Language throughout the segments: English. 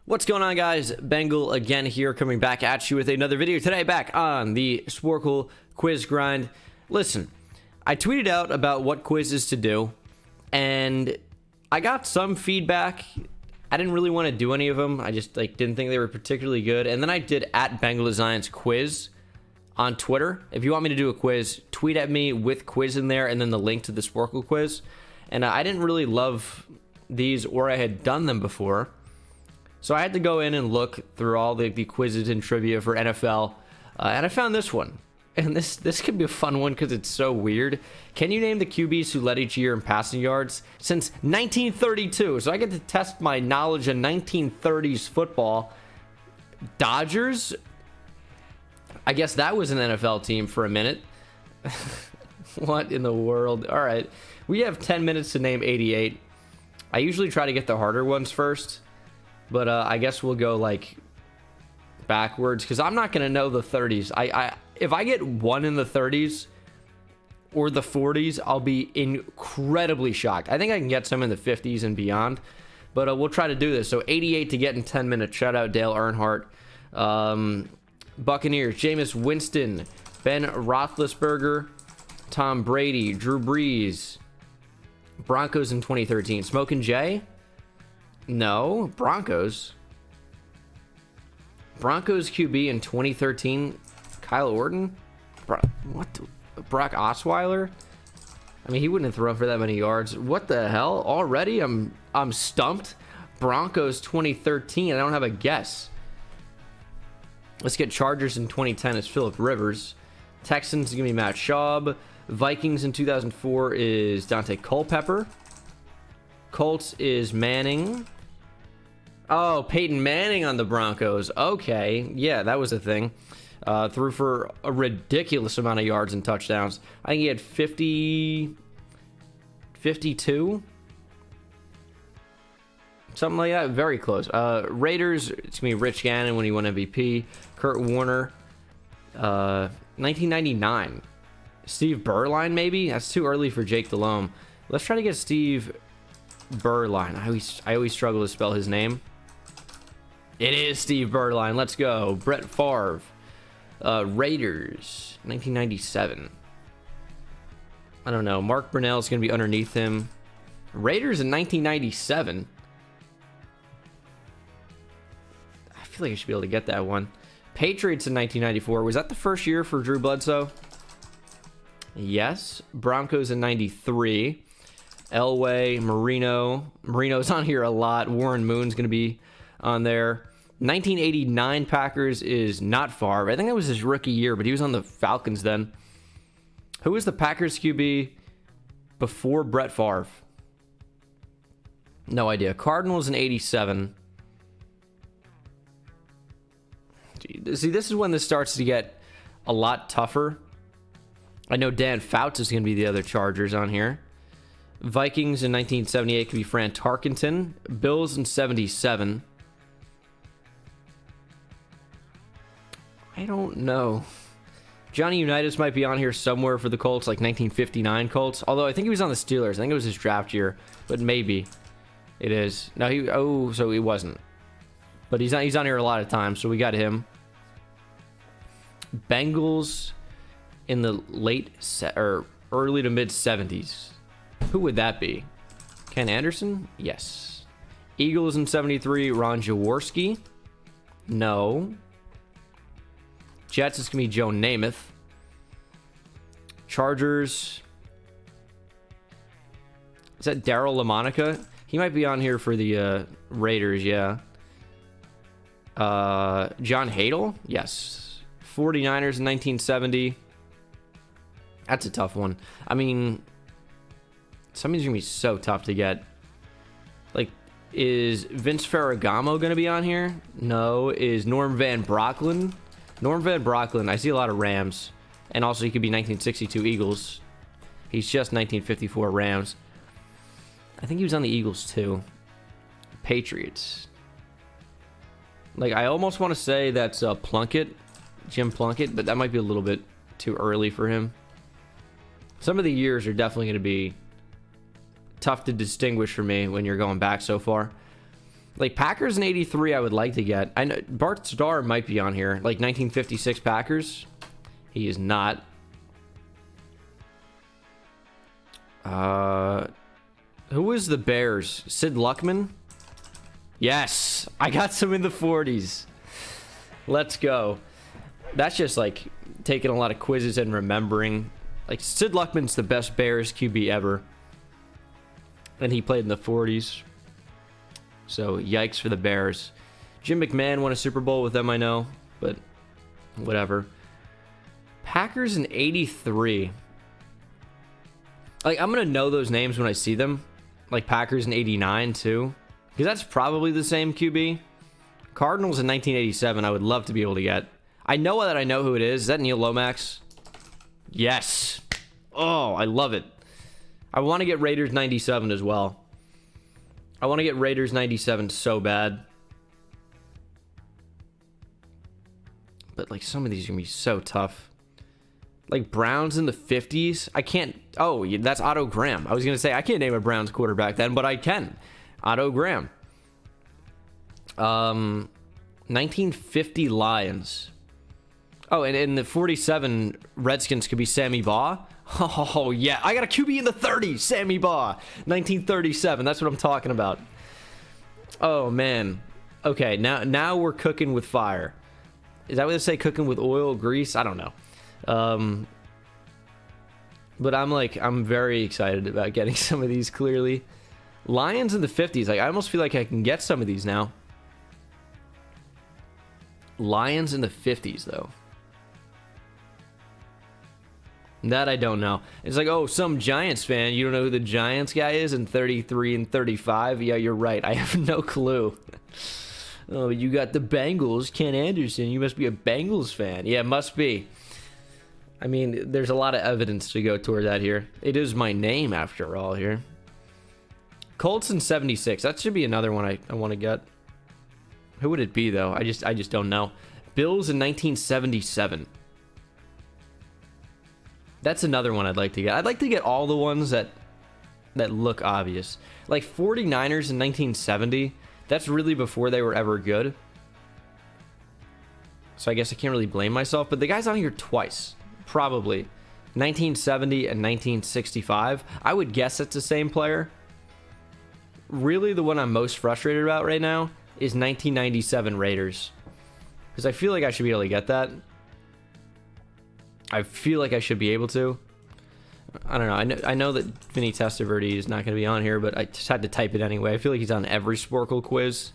What's going on, guys? Bengal again here, coming back at you with another video today, back on the Sporkle quiz grind. Listen, I tweeted out about what quizzes to do, and I got some feedback. I didn't really want to do any of them. I just didn't think they were particularly good. And then I did at Bengal Designs quiz on Twitter. If you want me to do a quiz, tweet at me with quiz in there and then the link to the Sporkle quiz. And I didn't really love these, or I had done them before. So I had to go in and look through all the quizzes and trivia for NFL, and I found this one. And this could be a fun one because it's so weird. Can you name the QBs who led each year in passing yards since 1932? So I get to test my knowledge of 1930s football. Dodgers? I guess that was an NFL team for a minute. What in the world? All right. We have 10 minutes to name 88. I usually try to get the harder ones first. But I guess we'll go backwards because I'm not gonna know the 30s. If I get one in the 30s or the 40s, I'll be incredibly shocked. I think I can get some in the 50s and beyond, but we'll try to do this. So 88 to get in 10 minutes. Shout out Dale Earnhardt. Buccaneers: Jameis Winston, Ben Roethlisberger, Tom Brady, Drew Brees. Broncos in 2013. Smokin' Jay. No, Broncos QB in 2013, Kyle Orton. Brock Osweiler. I mean, he wouldn't have thrown for that many yards. What the hell? Already, I'm stumped. Broncos 2013. I don't have a guess. Let's get Chargers in 2010 is Phillip Rivers. Texans is gonna be Matt Schaub. Vikings in 2004 is Dante Culpepper. Colts is Manning. Oh, Peyton Manning on the Broncos. Okay. Yeah, that was a thing. Threw for a ridiculous amount of yards and touchdowns. I think he had 52. Something like that. Very close. Raiders, it's going to be Rich Gannon when he won MVP. Kurt Warner. 1999. Steve Berline, maybe? That's too early for Jake Delhomme. Let's try to get Steve Berline. I always struggle to spell his name. It is Steve Berline. Let's go. Brett Favre. Raiders. 1997. I don't know. Mark Brunell is going to be underneath him. Raiders in 1997. I feel like I should be able to get that one. Patriots in 1994. Was that the first year for Drew Bledsoe? Yes. Broncos in 93. Elway, Marino's on here a lot. Warren Moon's going to be on there. 1989 Packers is not Favre. I think that was his rookie year, but he was on the Falcons then. Who was the Packers QB before Brett Favre? No idea. Cardinals in 87. See, this is when this starts to get a lot tougher. I know Dan Fouts is going to be the other Chargers on here. Vikings in 1978 could be Fran Tarkenton. Bills in 77. I don't know. Johnny Unitas might be on here somewhere for the Colts, like 1959 Colts. Although I think he was on the Steelers. I think it was his draft year, but maybe it is. No, so he wasn't. But he's on here a lot of times, so we got him. Bengals in the early to mid 70s. Who would that be? Ken Anderson? Yes. Eagles in 73, Ron Jaworski? No. Jets is going to be Joe Namath. Chargers. Is that Daryl LaMonica? He might be on here for the Raiders, yeah. John Hadle? Yes. 49ers in 1970. That's a tough one. I mean, some of these are going to be so tough to get. Is Vince Ferragamo going to be on here? No. Is Norm Van Brocklin? Norm Van Brocklin, I see a lot of Rams. And also he could be 1962 Eagles. He's just 1954 Rams. I think he was on the Eagles too. Patriots. I almost want to say that's Plunkett. Jim Plunkett, but that might be a little bit too early for him. Some of the years are definitely going to be tough to distinguish for me when you're going back so far. Like Packers in 83 I would like to get. I know Bart Starr might be on here. Like 1956 Packers. He is not. Who is the Bears? Sid Luckman? Yes. I got some in the 40s. Let's go. That's just like taking a lot of quizzes and remembering. Like Sid Luckman's the best Bears QB ever. And he played in the 40s. So yikes for the Bears. Jim McMahon won a Super Bowl with them, I know. But whatever. Packers in 83. Like, I'm going to know those names when I see them. Like Packers in 89 too. Because that's probably the same QB. Cardinals in 1987 I would love to be able to get. I know that I know who it is. Is that Neil Lomax? Yes. Oh, I love it. I want to get Raiders 97 as well. I want to get Raiders 97 so bad. But like some of these are going to be so tough. Like Browns in the 50s. I can't. Oh, that's Otto Graham. I was going to say I can't name a Browns quarterback then, but I can. Otto Graham. 1950 Lions. Oh, and in the 47 Redskins could be Sammy Baugh. Oh, yeah. I got a QB in the 30s. Sammy Baugh. 1937. That's what I'm talking about. Oh, man. Okay, now we're cooking with fire. Is that what they say? Cooking with oil, grease? I don't know. But I'm very excited about getting some of these, clearly. Lions in the 50s. Like, I almost feel like I can get some of these now. Lions in the 50s, though. That I don't know. It's like, oh, some Giants fan. You don't know who the Giants guy is in 33 and 35? Yeah, you're right. I have no clue. Oh, you got the Bengals. Ken Anderson. You must be a Bengals fan. Yeah, must be. I mean, there's a lot of evidence to go toward that here. It is my name, after all, here. Colts in 76. That should be another one I want to get. Who would it be, though? I just don't know. Bills in 1977. That's another one I'd like to get. I'd like to get all the ones that look obvious. Like 49ers in 1970. That's really before they were ever good. So I guess I can't really blame myself. But the guy's on here twice. Probably. 1970 and 1965. I would guess it's the same player. Really, the one I'm most frustrated about right now is 1997 Raiders. Because I feel like I should be able to get that. I feel like I should be able to. I don't know. I know that Vinny Testaverde is not going to be on here, but I just had to type it anyway. I feel like he's on every Sporkle quiz.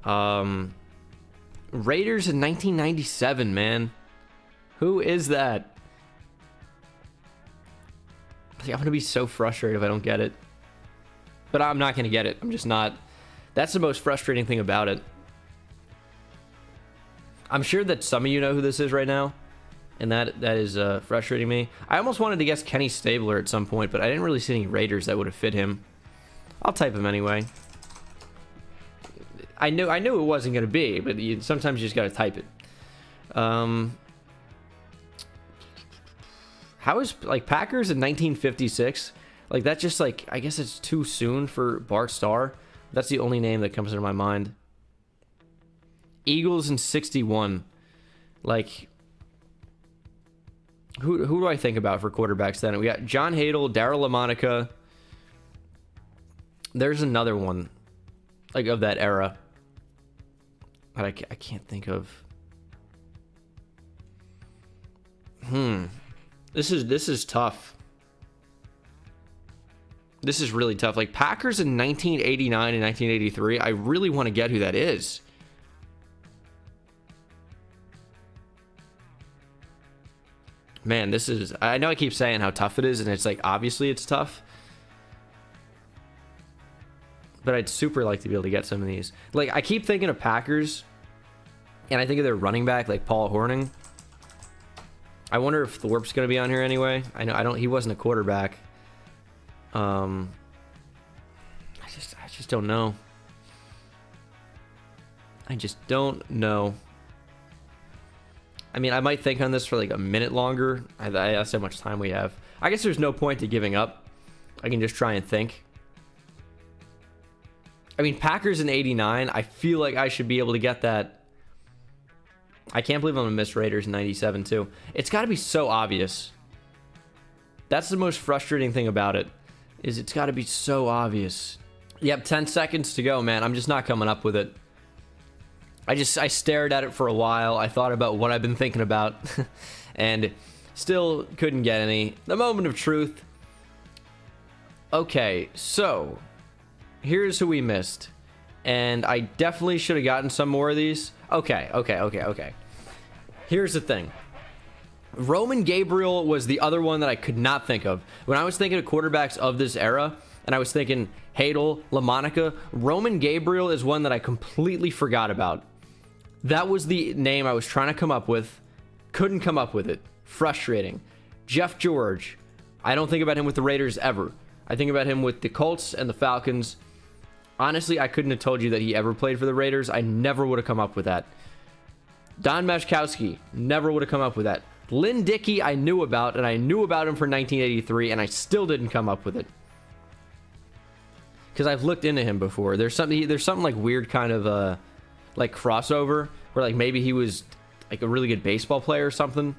Raiders in 1997, man. Who is that? I'm going to be so frustrated if I don't get it. But I'm not going to get it. I'm just not. That's the most frustrating thing about it. I'm sure that some of you know who this is right now. And that is frustrating me. I almost wanted to guess Kenny Stabler at some point, but I didn't really see any Raiders that would have fit him. I'll type him anyway. I knew it wasn't going to be, but sometimes you just got to type it. How is, like, Packers in 1956? Like, that's just, like, I guess it's too soon for Bart Starr. That's the only name that comes into my mind. Eagles in 61. Like, who do I think about for quarterbacks then? We got John Hadle, Darryl LaMonica. There's another one, like, of that era. But I can't think of. This is tough. This is really tough. Like, Packers in 1989 and 1983, I really want to get who that is. Man, this is... I know I keep saying how tough it is, and it's like, obviously it's tough. But I'd super like to be able to get some of these. Like, I keep thinking of Packers, and I think of their running back, like Paul Hornung. I wonder if Thorpe's going to be on here anyway. He wasn't a quarterback. I just don't know. I just don't know. I mean, I might think on this for like a minute longer. That's how much time we have. I guess there's no point to giving up. I can just try and think. I mean, Packers in 89, I feel like I should be able to get that. I can't believe I'm going to miss Raiders in 97 too. It's got to be so obvious. That's the most frustrating thing about it, is it's got to be so obvious. Yep, 10 seconds to go, man. I'm just not coming up with it. I stared at it for a while. I thought about what I've been thinking about and still couldn't get any. The moment of truth. Okay, so here's who we missed. And I definitely should have gotten some more of these. Okay. Here's the thing. Roman Gabriel was the other one that I could not think of. When I was thinking of quarterbacks of this era, and I was thinking Hadel, LaMonica, Roman Gabriel is one that I completely forgot about. That was the name I was trying to come up with. Couldn't come up with it. Frustrating. Jeff George. I don't think about him with the Raiders ever. I think about him with the Colts and the Falcons. Honestly, I couldn't have told you that he ever played for the Raiders. I never would have come up with that. Don Mashkowski. Never would have come up with that. Lynn Dickey I knew about, and I knew about him for 1983, and I still didn't come up with it. Because I've looked into him before. There's something like weird kind of like crossover where like maybe he was like a really good baseball player or something.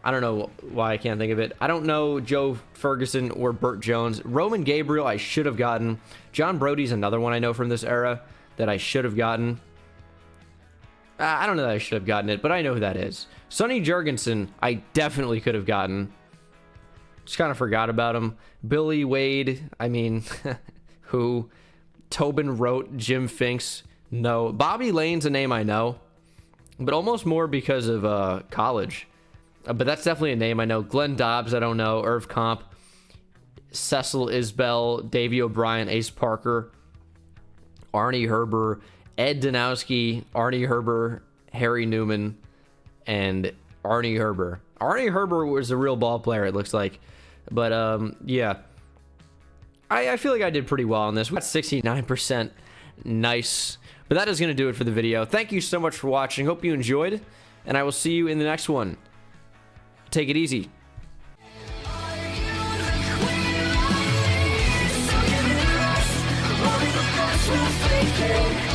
I don't know why I can't think of it. I don't know Joe Ferguson or Burt Jones. Roman Gabriel I should have gotten. John Brody's another one I know from this era that I should have gotten. I don't know that I should have gotten it, but I know who that is. Sonny Jurgensen I definitely could have gotten. Just kind of forgot about him. Billy Wade, I mean, who? Tobin Rote, Jim Finks, no. Bobby Lane's a name I know, but almost more because of college. But that's definitely a name I know. Glenn Dobbs, I don't know. Irv Comp, Cecil Isbell, Davey O'Brien, Ace Parker, Arnie Herber, Ed Danowski, Arnie Herber, Harry Newman, and Arnie Herber. Arnie Herber was a real ball player, it looks like. But, yeah. I feel like I did pretty well on this. We got 69%. Nice. But that is going to do it for the video. Thank you so much for watching. Hope you enjoyed. And I will see you in the next one. Take it easy. We'll fake it.